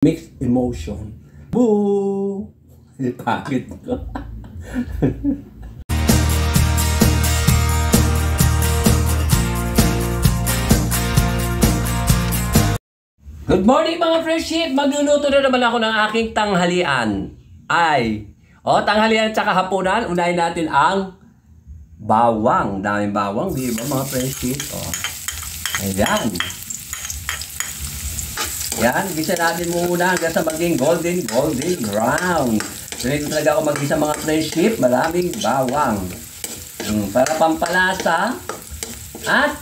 Mixed emotion. Boo! Pangit ko. Good morning mga friendship! Magluluto na naman ako ng aking tanghalian. Tanghalian at saka hapunan. Unahin natin ang bawang. Daming bawang, di ba mga friendship? Ayan. Yan, gisa natin muna hanggang sa maging golden brown. So ito talaga ako mag-gisa mga friendship, maraming bawang. Para pampalasa at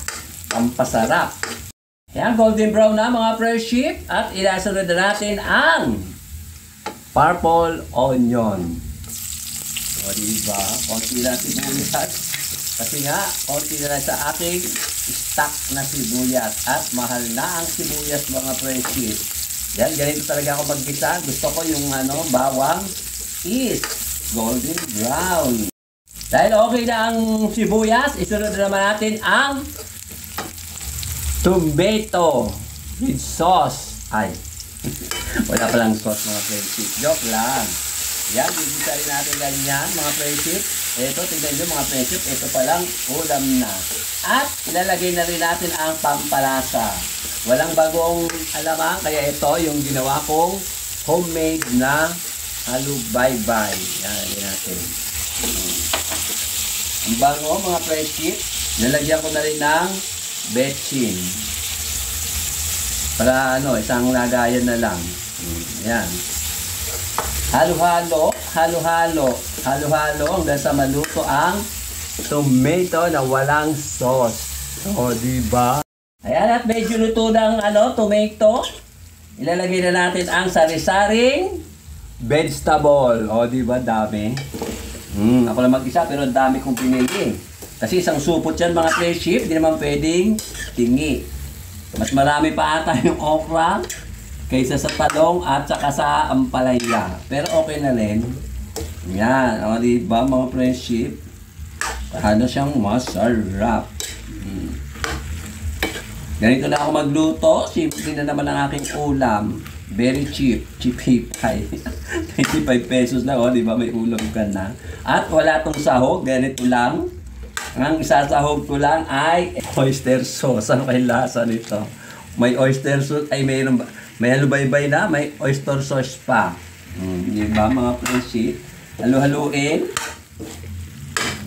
pampasarap. Yan, golden brown na mga friendship. At ilasunod na natin ang purple onion. O diba, konti na sibuyas. Kasi nga, konti na lang sa aking stock na sibuyas. At mahal na ang sibuyas mga friendship. Yan, ganito talaga ako mag-gisa. Gusto ko yung bawang is golden brown. Dahil okay na ang sibuyas, isunod na naman natin ang tomato with sauce. Wala palang sauce mga friendship. Joke lang. Yan, bibisa rin natin ganyan mga friendship. Ito, tignan nyo mga friendship, ito palang ulam na. At ilalagay na rin natin ang pampalasa. Walang bagong alamang, kaya ito yung ginawa kong homemade na halubaybay. Yan, lagyan natin. Ang bango mga friendship, nalagyan ko na rin ng betchin. Para isang lagayan na lang. Yan. Halo-halo hanggang sa maluto ang tomato na walang sauce. O, diba? Ayan, at medyo luto ng tomato. Ilalagay na natin ang sari-saring vegetable. O, diba? Dami. Ako lang mag-isa pero dami kong pinili. Kasi isang supot yan mga friendship, hindi naman pwedeng tingi. Mas marami pa ata yung okra kaysa sa talong at saka sa ampalaya. Pero okay na rin. Yan. O, diba mga friendship? Siyang masarap. Ganito na ako magluto. Simple na naman ang aking ulam. Very cheap. Cheap hipay. 25 pesos lang. O, diba? May ulam ka na. At wala tong sahog. Ganito lang. Ang isasahog ko lang ay oyster sauce. Ano kayong lasa nito? May oyster sauce. May halubaybay na, may oyster sauce pa. Diba mga friendship? Halu-haluin.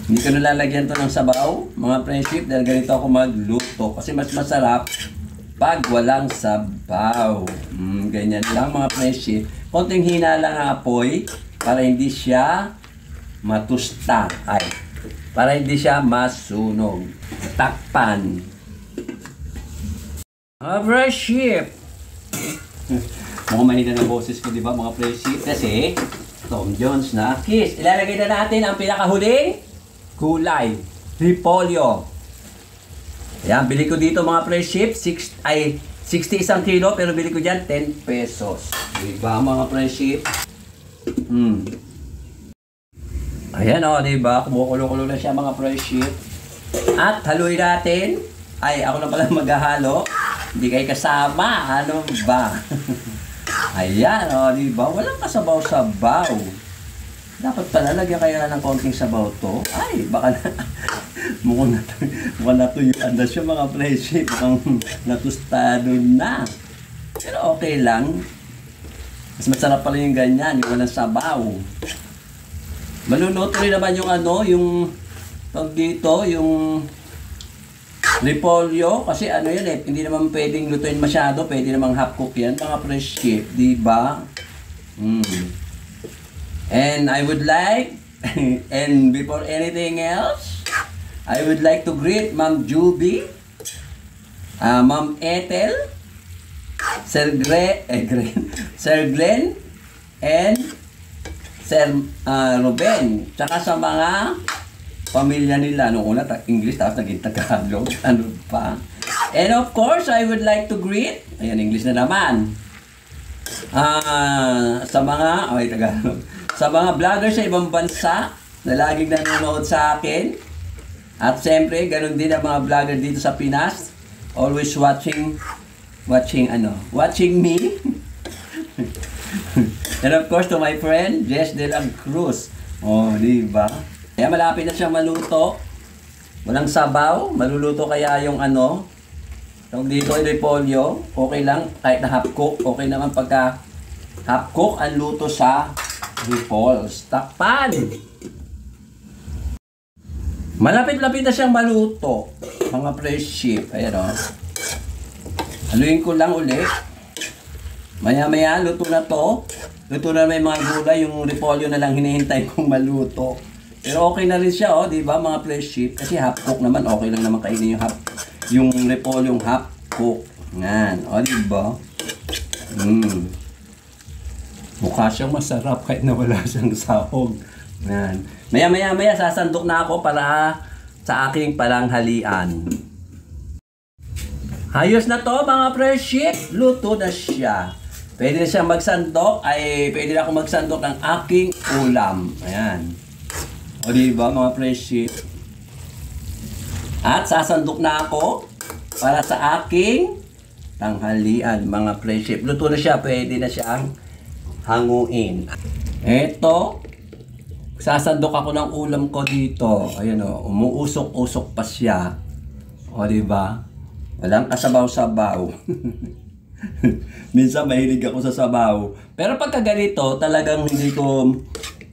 Hindi ko nalalagyan to ng sabaw, mga friendship, dahil ganito ako magluto. Kasi mas masarap pag walang sabaw. Ganyan lang mga friendship. Konting hina lang ang apoy para hindi siya matusta. Para hindi siya masunog. Takpan. Mga friendship. Mukhang mahina ng boses ko, di ba mga friendship? Kasi Tom Jones na kiss. Ilalagay na natin ang pinakahuling gulay, repolyo. Ayan, bili ko dito mga friendship, 61 kilo, pero bili ko dyan 10 pesos. Diba mga friendship? Ayan o, diba? Kumukulo-kulo na siya mga friendship. At haluin natin. Ako na pala maghahalo. Hindi kayo kasama. Ano ba? Ayan o, diba? Walang kasabaw-sabaw. Dapat pala lagyan kaya ng konting sabaw to. Baka na mukhang natuyuan na siya mga friendship. Mukhang natustado na. Pero okay lang. Mas masarap pala yung ganyan, yung walang sabaw. Maluluto rin naman yung pag dito, yung repolyo. Kasi yun hindi naman pwedeng lutuin masyado. Pwede namang half cook yan, mga friendship. Diba? And I would like, and before anything else, I would like to greet Ma'am Juby, Ma'am Ethel, Sir Glenn, and Sir Ruben. Tsaka sa mga pamilya nila. Noong una, English, tapos naging Tagalog. Ano pa? And of course, I would like to greet, ayan, English na naman, sa mga, Tagalog. Sa mga vlogger sa ibang bansa na laging nanonood sa akin. At siyempre, ganun din ang mga vlogger dito sa Pinas. Always watching me. And of course, to my friend, Jess de la Cruz. Oh, di ba? Kaya malapit na siyang maluto. Walang sabaw. Maluluto kaya yung ano. Tawag dito ay repolyo. Okay lang. Kahit na half cook. Okay naman pagka half cook ang luto sa repols. Takpan! Malapit-lapit na siyang maluto. Mga fresh sheep. Ayan o. Haluin ko lang ulit. Maya-maya, luto na to. Luto na may mga gulay. Yung repolyo na lang hinihintay kong maluto. Pero okay na rin siya, oh, di ba, mga fresh sheep? Kasi half cook naman, okay lang naman kainin yung repolyo, yung half cook. Yan, oh, di ba? Mukha siyang masarap kahit na wala siyang sahog. Yan. Maya, sasandok na ako para sa aking palanghalian. Ayos na to, mga fresh sheep. Luto na siya. Pwede na siyang magsandok, pwede na akong magsandok ng aking ulam. Ayan. O diba, mga fresh sheep? At sasandok na ako para sa aking tanghalian, mga fresh sheep. Luto na siya, pwede na siyang hanguin. Eto, sasandok ako ng ulam ko dito. Ayan o, umuusok-usok pa siya. O diba? Walang kasabaw-sabaw. Minsan mahilig ako sa sabaw. Pero pagka ganito, talagang hindi ko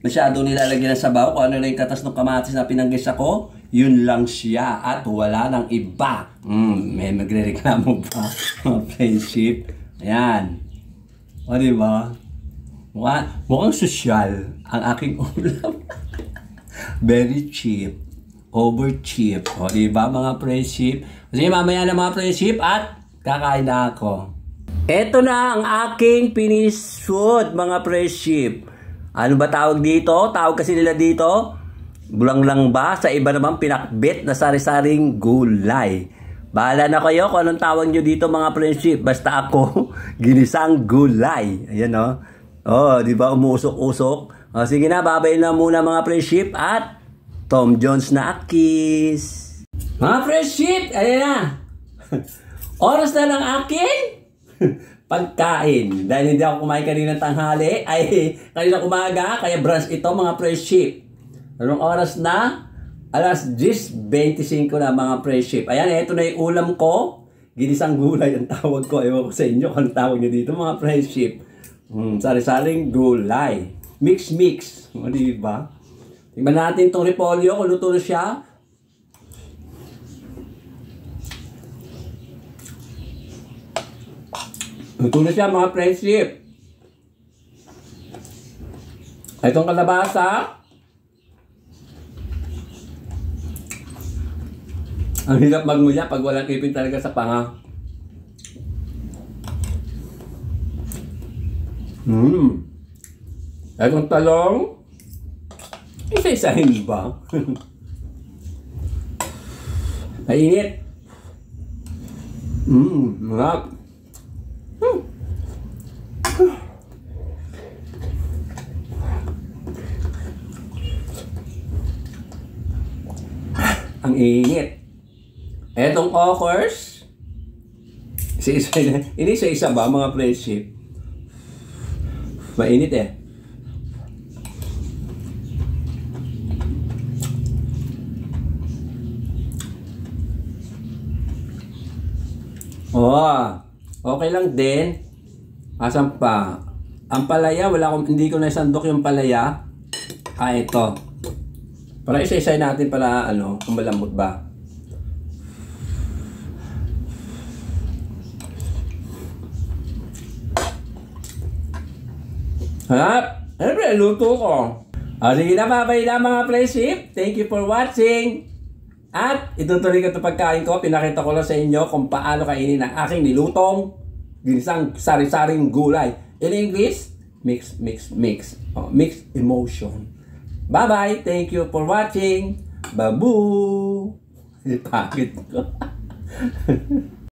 masyado nilalagyan ng sabaw. Kung ano lang yung katas ng kamatis na pinanggis ako, yun lang siya. At wala nang iba. May magre-reklamo pa. Mga friendship. Ayan. O diba? Mukhang sosyal ang aking ulam. Very cheap. Over cheap. O diba, mga friendship? Kasi mamaya na, mga friendship, at kakain na ako. Ito na ang aking finished food, mga friendship. Ano ba tawag dito? Tawag kasi nila dito, bulanglang ba? Sa iba naman, pinakbit na sari-saring gulay. Bahala na kayo kung anong tawag nyo dito, mga friendship. Basta ako, ginisang gulay. Ayan o. Oh, di ba? Umuusok-usok. O, sige na, babay na muna, mga friendship. At Tom Jones na akis. Mga friendship, ayan na. Oras na ng akin pagkain. Dahil hindi ako kumain kanina tanghali, ay kanina umaga, kaya brunch ito, mga friendship. Anong oras na? Alas 10:25 na, mga friendship. Ayan, ito na yung ulam ko. Ginisang gulay ang tawag ko. Ewan ko sa inyo kung tawag nyo dito, mga friendship. Sari-saring gulay. Mix. O, diba? Tingnan natin itong repolyo, kung luto na siya. Luto na siya, mga friendship. Itong kalabasa. Ang hirap magmuya pag walang ipin talaga sa panga. Itong talong. Isa-isahin ba? Mainit. Marap. Ang init. Etong okras. Isa-isa ba, mga friendship? Mainit eh. Okay lang din. Asan pa? Ang palaya, hindi ko naisandok yung palaya. Ito. Para isa-isay natin para kung malambot ba. Siyempre, luto ko. Sige na, babay na, mga friendship. Thank you for watching. At itutuloy ko ito pagkain ko. Pinakita ko lang sa inyo kung paano kainin ang aking nilutong ginisang sari-saring gulay. In English, mix. Mixed emotion. Bye-bye. Thank you for watching. Babu. Pagod ko.